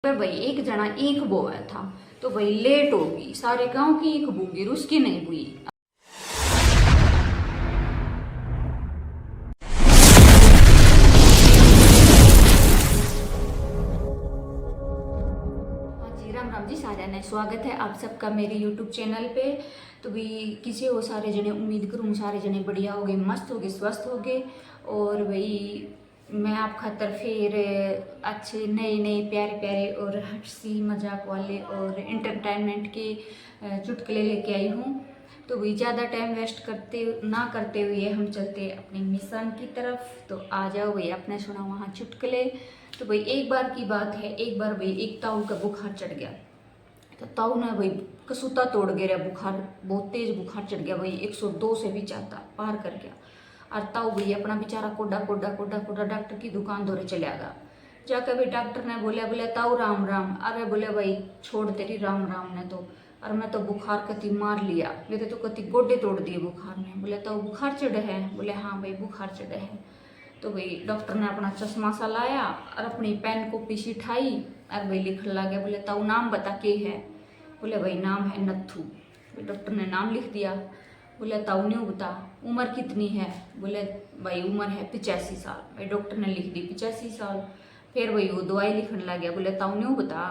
भाई एक जना ईख बोया था तो भाई लेट होगी, सारे गांव की ईख बोगी, उसकी नहीं हुई। हाँ जी, राम राम जी सारे ने, स्वागत है आप सबका मेरे यूट्यूब चैनल पे। तो भी किसी हो सारे जने, उम्मीद करूँ सारे जने बढ़िया हो गए, मस्त हो गए, स्वस्थ हो गए। और भाई मैं आप खातर फिर अच्छे नए नए प्यारे प्यारे और हंसी मजाक वाले और एंटरटेनमेंट के चुटकुले लेके आई हूँ। तो वही ज़्यादा टाइम वेस्ट करते हुए हम चलते अपने मिशन की तरफ। तो आ जाओ भाई, अपने सुना वहाँ चुटकुले। तो भाई एक बार की बात है, एक बार भाई एक ताऊ का बुखार चढ़ गया। तो ताऊ ने भाई कसूता तोड़ गया, बुखार बहुत तेज बुखार चढ़ गया भाई, 102 से भी ज़्यादा पार कर गया। और ताऊ भाई अपना बेचारा कोडा कोडा कोडा कोडा डॉक्टर की दुकान दौरे चले गया। जाकर भाई डॉक्टर ने बोले ताऊ राम राम। अरे बोले भाई छोड़ तेरी राम राम ने तो, और मैं तो बुखार कति मार लिया, मेरे तो कति गोडे तोड़ दिए बुखार ने। बोले ताऊ बुखार चढ़े है? बोले हाँ भाई बुखार चढ़े है। तो भाई डॉक्टर ने अपना चश्मा सा लाया और अपनी पेन कॉपी सी उठाई और भाई लिखने लगे। बोले ताऊ नाम बता के है? बोले भाई नाम है नत्थू। भाई डॉक्टर ने नाम लिख दिया। बोले ताऊ न्यू बता उम्र कितनी है? बोले भाई उम्र है 85 साल। भाई डॉक्टर ने लिख दी 85 साल। फिर भाई वो दवाई लिखने लग गया। बोले ताऊ न्यू बता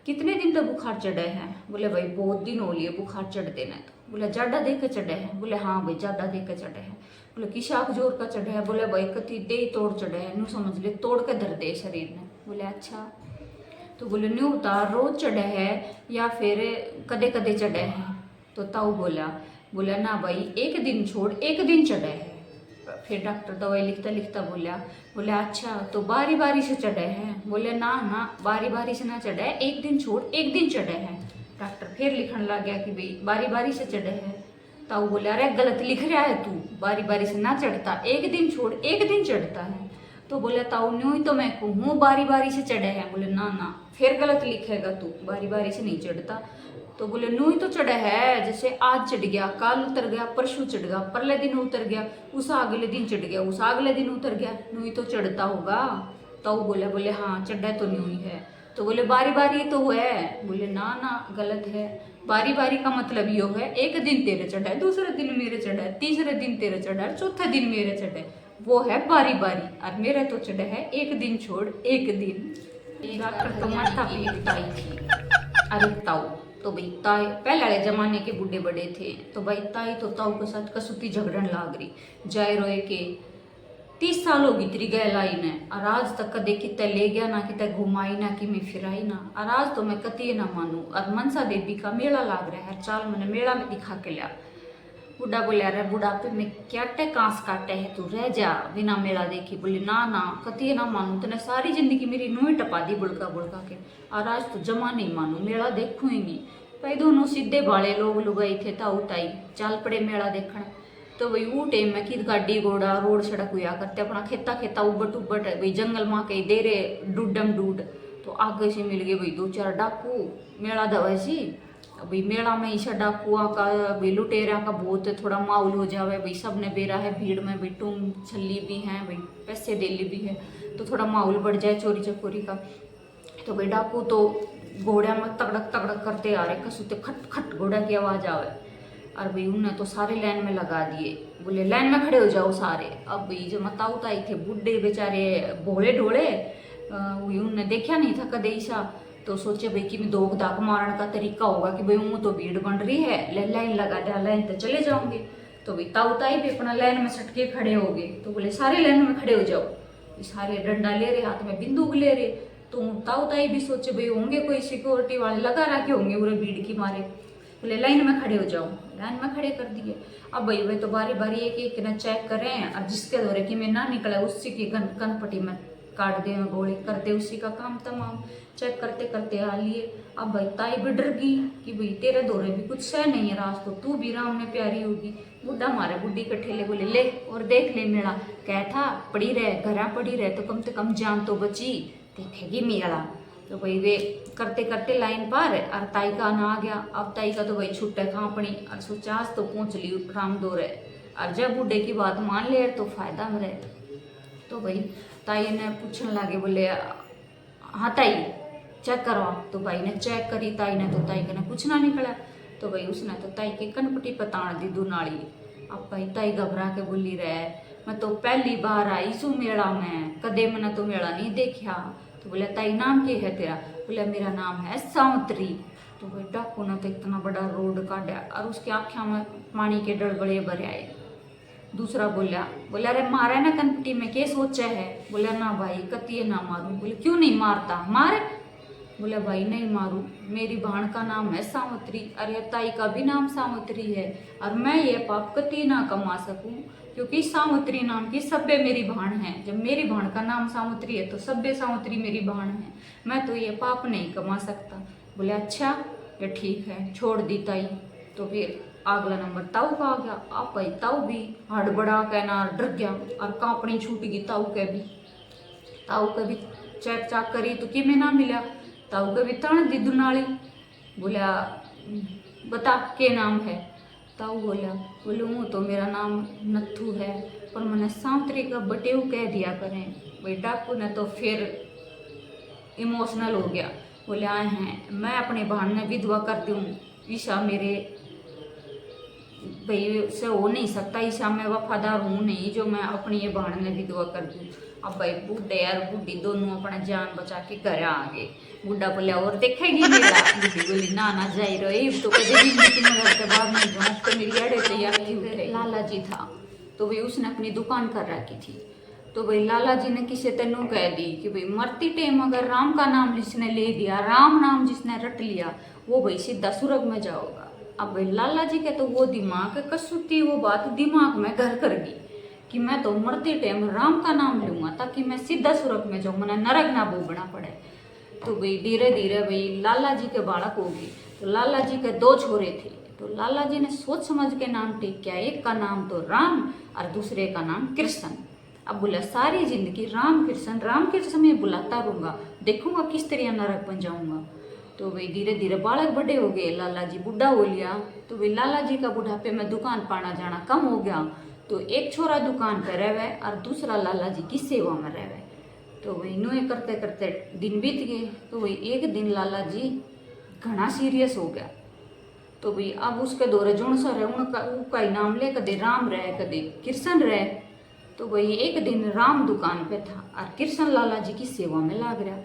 कितने दिन तक बुखार चढ़े हैं? बोले भाई बहुत दिन हो लिए बुखार चढ़ देना। तो बोले ज्यादा दे के चढ़े हैं? बोले हाँ भाई ज्यादा दे के चढ़े हैं। बोले किशाक जोर का चढ़े है? बोले भाई कति दे तोड़ चढ़े है, न्यू समझ ले तोड़ के धर दे शरीर में। बोले अच्छा। तो बोले न्यू बता रोज चढ़े है या फिर कदे कदे चढ़े हैं? तो ताऊ बोला ना भाई एक दिन छोड़ एक दिन चढ़े है। फिर डॉक्टर दवाई लिखता लिखता बोले अच्छा तो बारी बारी से चढ़े हैं? बोले ना ना बारी बारी से ना चढ़े, एक दिन छोड़ एक दिन चढ़े हैं। डॉक्टर फिर लिखने लग गया कि भाई बारी बारी से चढ़े हैं। ताऊ बोले अरे गलत लिख रहा है तू, बारी बारी से ना चढ़ता, एक दिन छोड़ एक दिन चढ़ता है। तो बोले ताऊ न्यू ही तो मैं कहूँ बारी बारी से चढ़े हैं। बोले ना ना फिर गलत लिखेगा तू, बारी बारी से नहीं चढ़ता। तो बोले न्यू ही तो चढ़ा है, जैसे आज चढ़ गया, काल उतर गया, परसों चढ़ गया, परले दिन उतर गया, उस अगले दिन चढ़ गया, उस अगले दिन उतर गया, न्यू ही तो चढ़ता होगा। ताऊ बोले हाँ चढ़ा तो न्यू ही है। तो बोले बारी बारी तो है? बोले ना ना गलत है, बारी बारी का मतलब यो है एक दिन तेरे चढ़ा है, दूसरे दिन मेरे चढ़ा है, तीसरे दिन तेरे चढ़ा है, चौथे दिन मेरे चढ़े, वो है बारी बारी। और मेरे तो चढ़े है एक दिन छोड़ एक दिन। डॉक्टर तो माथा पीटता ही थी। अरे ताऊ तो भाई ताई पहले वाले जमाने के बूढ़े बड़े थे, तो भाई ताई तो ताऊ के साथ कसुती झगड़न लाग रही। जाए रोए के 30 साल होगी तेरी गए लाई ने, और आज तक कदे कितने ले गया ना, कितने घुमाई ना, कि मैं फिराई ना। और आज तो मैं कतिये ना मानू। और मनसा देवी का मेला लाग रहा है, चाल मैंने मेला में दिखा के लिया। बूढ़ा बोले अरे बुढ़ापे में क्या कांस काटे है, तू रह जा बिना मेला देखी। बोले ना ना कतिये ना मानू, तूने सारी जिंदगी मेरी नुई टपा दी बुड़का बुड़का के, और आज तो जमा नहीं मानू, मेला देखूँ ही नहीं। भाई दोनों सीधे बाले लोग लुगाई थे, ताऊ ताई चल पड़े मेला देखने। तो भाई वो टाइम में कि गाड़ी घोड़ा रोड सड़क हुआ करते, अपना खेता खेता उबट उबट भाई जंगल माँ के दे रहे डूडम डूड। तो आगे से मिल गए भाई 2-4 डाकू मेला दवाई सी। भाई मेला में ईशा डाकुआ का भाई लुटेरा का बहुत थोड़ा माहौल हो जावे भाई, सब ने बेरा है भीड़ में भाई, टूम छल्ली भी हैं भाई, पैसे देली भी है, तो थोड़ा माहौल बढ़ जाए चोरी चकोरी का। तो भाई डाकू तो घोड़े में तगड़क तगड़क करते आ रहे, कसुते खट खट घोड़ा की आवाज आवे। और भाई उन्हें तो सारे लाइन में लगा दिए। बोले लाइन में खड़े हो जाओ सारे। अब भाई जो मताऊ ताई थे बुढ़े बेचारे भोले ढोले, उन्होंने देखा नहीं था कदे ईशा। तो सोचे भाई कि मैं दो दाग मारने का तरीका होगा कि भाई ऊँ तो भीड़ बन रही है, लाइन लगा दिया, लाइन तो चले जाओगे। तो भाई ताऊ ताई भी अपना लाइन में सटके खड़े हो गए। तो बोले सारे लाइन में खड़े हो जाओ। सारे डंडा ले रहे, हाथ में बंदूक ले रहे। तो ताऊ ताई भी सोचे भाई होंगे कोई सिक्योरिटी वाले लगा रखे होंगे पूरे भीड़ की मारे। बोले लाइन में खड़े हो जाओ, लाइन में खड़े कर दिए। अब भाई तो बारी बारी एक एक ना चेक करें, और जिसके दौरे कि मैं ना निकला उसी की कनपट्टी में काट दे गोली करते, उसी का काम तमाम चेक करते करते आ लिए। अब भाई ताई भी डर गई कि भाई तेरे दौरे भी कुछ सह नहीं है, रात को तू भी राम में प्यारी होगी। बुढ़ा मारे बुढ़ी के ठेले बोले ले और देख ले मेला, कह था पड़ी रहे घरा पड़ी रहे तो कम से कम जान तो बची, देखेगी मेला। तो भाई वे करते करते लाइन पार, और ताई का आना आ गया। अब ताई का तो भाई छुट्टे कहाँ पड़ी, और सोचा आज तो पहुँच ली राम दौरे, और जब बूढ़े की बात मान ले तो फायदा में रहे। तो भाई ताई ने पूछने लगे, बोले हाँ ताई चेक करवा। तो भाई ने चेक करी, ताई ने तो ताई कने कुछ ना निकला। तो भाई उसने तो ताई के कनपटी पताण दी दुनाली। अब भाई ताई घबरा के बोली रहे, मैं तो पहली बार आई सू मेला में, कदे मैंने तो मेला नहीं देखा। तो बोले ताई नाम क्या है तेरा? बोले मेरा नाम है सावंतरी। तो भाई डाकू ने तो इतना बड़ा रोड काटा और उसकी आँखों में पानी के डड़बड़े भरे आए। दूसरा बोला अरे मारा ना कनपटी में, क्या सोचा है? बोला ना भाई कतिये ना मारूं। बोले क्यों नहीं मारता, मार। बोले भाई नहीं मारूं, मेरी बहन का नाम है सावंतरी, अरे ताई का भी नाम सावंतरी है, और मैं ये पाप कति ना कमा सकूं, क्योंकि सावंतरी नाम की सभ्य मेरी बहन है। जब मेरी बहन का नाम सावंतरी है तो सभ्य सावंतरी मेरी बहन है, मैं तो ये पाप नहीं कमा सकता। बोले अच्छा ये ठीक है, छोड़ दी ताई। तो फिर अगला नंबर ताऊ का आ गया। आप भाई ताऊ भी हड़बड़ा के ना डर गया और कांपनी छूट गई ताऊ के भी। ताऊ के भी चेक चाक करी तो कि में ना मिला। ताऊ के भी तण दी दुनाली। बोला बता के नाम है? ताऊ बोले वो तो मेरा नाम नत्थू है, पर मैंने सावंतरी का बटेऊ कह दिया करें। भाई डाकू ने तो फिर इमोशनल हो गया। बोले आए हैं मैं अपने बहन ने विधवा कर दूँ, ईशा मेरे भाई से हो नहीं सकता, ईशा मैं वफादार हूँ नहीं जो मैं अपनी ये बहन ने विधवा कर दूँ। अब भाई बूढ़े और बूढ़ी दोनों अपना जान बचा के घर आ गए। बूढ़ा बोला और देखेगी मेरा? बूढ़ी बोली ना जाई रही तो कभी भी घर के बाद में जाऊँ तो मेरी अड़े तैयार की उठे। लाला जी था तो भाई उसने अपनी दुकान कर रखी थी। तो भाई लाला जी ने किसी तेनू कह दी कि भाई मरती टाइम अगर राम का नाम जिसने ले दिया, राम नाम जिसने रट लिया, वो भाई सीधा स्वर्ग में जाओगा। अब भाई लाला जी के तो वो दिमाग कसुती वो बात दिमाग में घर कर गई कि मैं तो मरते टाइम राम का नाम लूंगा ताकि मैं सीधा स्वर्ग में जाऊँ, मैंने नरक ना भोगना पड़े। तो भाई धीरे धीरे भाई लाला जी के बालक होगी। तो लाला जी के 2 छोरे थे, तो लाला जी ने सोच समझ के नाम टेक किया। एक का नाम तो राम और दूसरे का नाम कृष्ण। अब बोला सारी जिंदगी राम कृष्ण में बुलाता रहूँगा, देखूंगा किस तरह नरक बन जाऊँगा। तो भाई धीरे धीरे बालक बड़े हो गए, लाला जी बूढ़ा हो लिया। तो भाई लाला जी का बुढ़ापे में दुकान पाना जाना कम हो गया। तो एक छोरा दुकान पर रहे और दूसरा लाला जी की सेवा में रहे। तो वही नुए करते करते दिन बीत गए। तो वही एक दिन लाला जी घना सीरियस हो गया। तो भाई अब उसके दौरे जोन सा रहे उनका ही नाम ले, कदे राम रहे कदे कृष्ण रहे। तो वही एक दिन राम दुकान पे था और कृष्ण लाला जी की सेवा में लाग रहा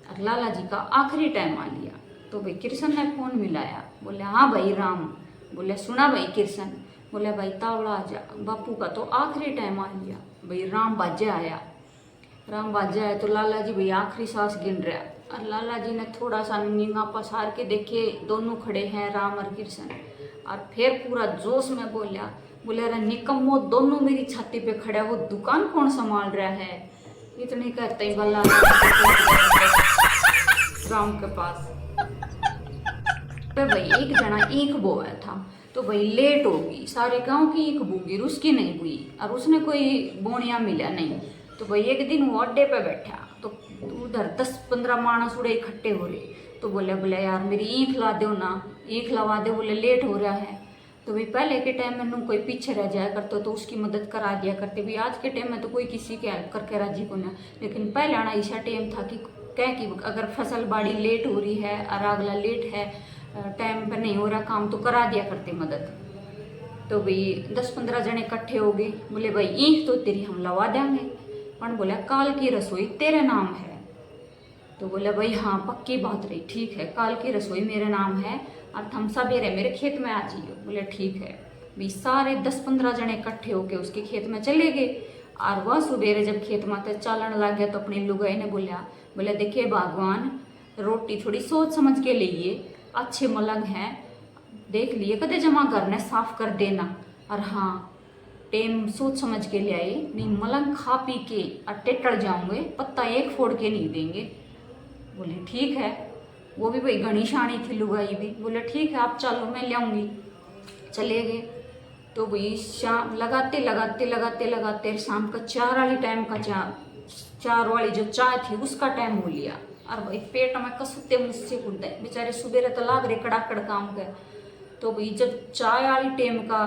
और लाला जी का आखिरी टाइम आ लिया। तो भाई कृष्ण ने फोन मिलाया, बोले हाँ भाई राम। बोले सुना भाई कृष्ण? बोले भाई तावड़ा आ जा, बापू का तो आखिरी टाइम आ लिया। भाई राम बाजे आया तो लाला जी भाई आखिरी सांस गिन रहा और लाला जी ने थोड़ा सा नींगा पसार के देखे दोनों खड़े हैं राम और कृष्ण, और फिर पूरा जोश में बोले अरे निकम्मो, दोनों मेरी छाती पे खड़ा, वो दुकान कौन संभाल रहा है? इतने कहते ही वाला राम के पास। तो भाई एक जना ईख बोया था, तो भाई लेट होगी, सारे गांव की ईख बूगी, उसकी नहीं हुई और उसने कोई बोनिया मिला नहीं। तो भाई एक दिन वो अड्डे पे बैठा तो उधर 10-15 मानस उड़े इकट्ठे हो रहे। तो बोले यार मेरी ईख ला दो ना, ईख लगा दे, बोले लेट हो रहा है। तो भाई पहले के टाइम में नू कोई पीछे रह जाया करते तो उसकी मदद करा दिया करते। भाई आज के टाइम में तो कोई किसी के हेल्प करके राजी को ना, लेकिन पहले आना ऐसा टाइम था कि कह कि अगर फसल बाड़ी लेट हो रही है और अगला लेट है, टाइम पर नहीं हो रहा काम, तो करा दिया करते मदद। तो भाई 10-15 जने इकट्ठे हो गए। बोले भाई ईख तो तेरी हम लवा देंगे, पर बोला काल की रसोई तेरे नाम है। तो बोला भाई हाँ पक्की बात रही, ठीक है काल की रसोई मेरे नाम है और हम सवेरे मेरे खेत में आ जाइए। बोले ठीक है। भाई सारे 10-15 जने इकट्ठे होके उसके खेत में चले गए और वह सवेरे जब खेत में चलन लग गया तो अपनी लुगाई ने बोला देखिए भगवान, रोटी थोड़ी सोच समझ के लिए, अच्छे मलंग हैं, देख लिए कदे जमा करने साफ कर देना, और हाँ टेम सोच समझ के ले आए, नहीं मलंग खा पी के और टेटड़ जाऊंगे, पत्ता एक फोड़ के नहीं देंगे। बोले ठीक है। वो भी भाई घनी शानी थी लुगाई भी। बोले ठीक है आप चलो मैं ले आऊँगी। चले गए। तो भाई शाम लगाते शाम का 4 वाली टाइम का 4 वाली जो चाय थी उसका टाइम हो लिया और भाई पेट में कसुते मुझसे कूदते बेचारे सुबह तो लाग रहे कड़ाकड़ काम के। तो भाई जब चाय वाली टाइम का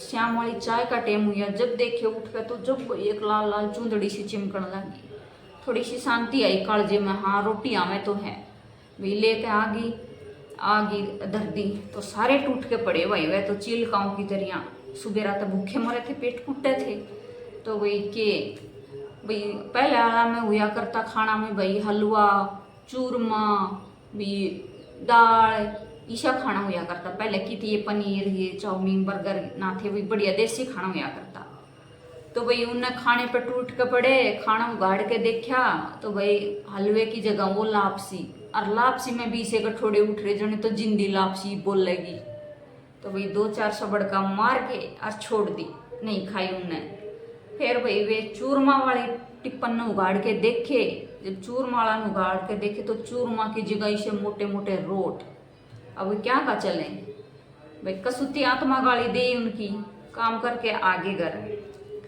शाम वाली चाय का टाइम हुआ, जब देखे उठ के तो जब एक लाल लाल चूंदड़ी सी चिमकन लगी, थोड़ी सी शांति आई कालजे में, हाँ रोटी आवे तो है। भाई लेके आ गई धर दी तो सारे टूट के पड़े भाई, वह तो चिलकाओं की तरह सुबह रात भूखे मरे थे, पेट फूटे थे। तो भाई भाई पहले आला में हुआ करता खाना में भाई हलवा चूरमा भी दाल ईसा खाना हुआ करता पहले की थी, ये पनीर ये चाउमीन बर्गर ना थे, भाई बढ़िया देसी खाना हुआ करता। तो भाई उन्हें खाने पे टूट के पड़े, खाना उगाड़ के देखा तो भाई हलवे की जगह वो लापसी, और लापसी में भी इसे कठोड़े उठ रहे जने तो जिंदी लापसी बोलेगी। तो भाई 2-4 सबड़का मार के और छोड़ दी, नहीं खाई उन्हें। फिर भाई वे चूरमा वाली टिप्पन ने उगाड़ के देखे, जब चूरमा वाला ने उगाड़ के देखे तो चूरमा की जगह इसे मोटे मोटे रोट। अब क्या का चले भाई, कसुती आत्मा गाली दे उनकी, काम करके आगे कर।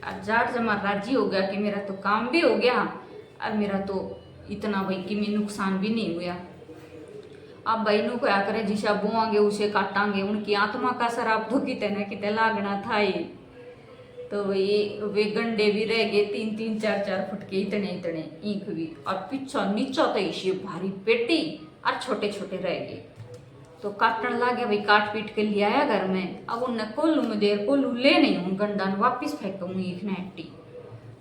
और जाट जमा राजी हो गया कि मेरा तो काम भी हो गया और मेरा तो इतना भाई कि मैं नुकसान भी नहीं हुआ। अब भाई नु क्या करे, जिसे बोआंगे उसे काटांगे, उनकी आत्मा का शराब तो कितने न कितने लागना था ही। तो भाई वे गंडे भी रह गए 3-3 4-4 फुट के, इतने ईंख भी, और पीछा नीचा तो इसे भारी पेटी और छोटे छोटे रह गए। तो काटने लगे भाई, काट पीट के ले आया घर में। अब उनने कोल्लू में देर कोल्लू ले नहीं हूँ गंडा ने वापिस फेंकूँ ईख नेटी।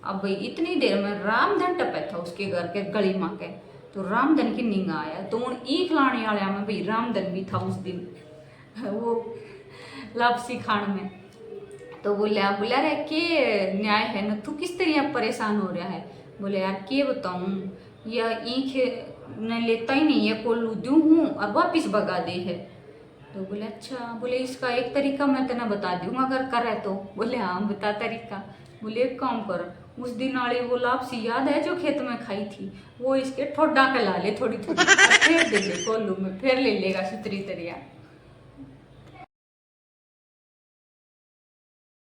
अब भाई इतनी देर में रामधन टपे था उसके घर के गली माँ के, तो रामधन की नींद आया। तो उन ईख लाने वाले में भाई रामधन भी था उस दिन वो लापसी खान में। तो बोला रे के न्याय है ना, तू किस तरह परेशान हो रहा है। बोले यार के बताऊँ, यह ईख न लेता ही नहीं है, कोल्लू दूँ हूँ और वापिस भगा दे है। तो बोले अच्छा, बोले इसका एक तरीका मैं तेना बता दूँगा अगर करे तो। बोले हाँ बता तरीका। बोले एक काम कर, उस दिन वाली वो लापसी याद है जो खेत में खाई थी, वो इसके ठोडा के ला ले थोड़ी थोड़ी, फिर दे दे कोल्लू में, फिर ले लेगा सुतरी तरिया।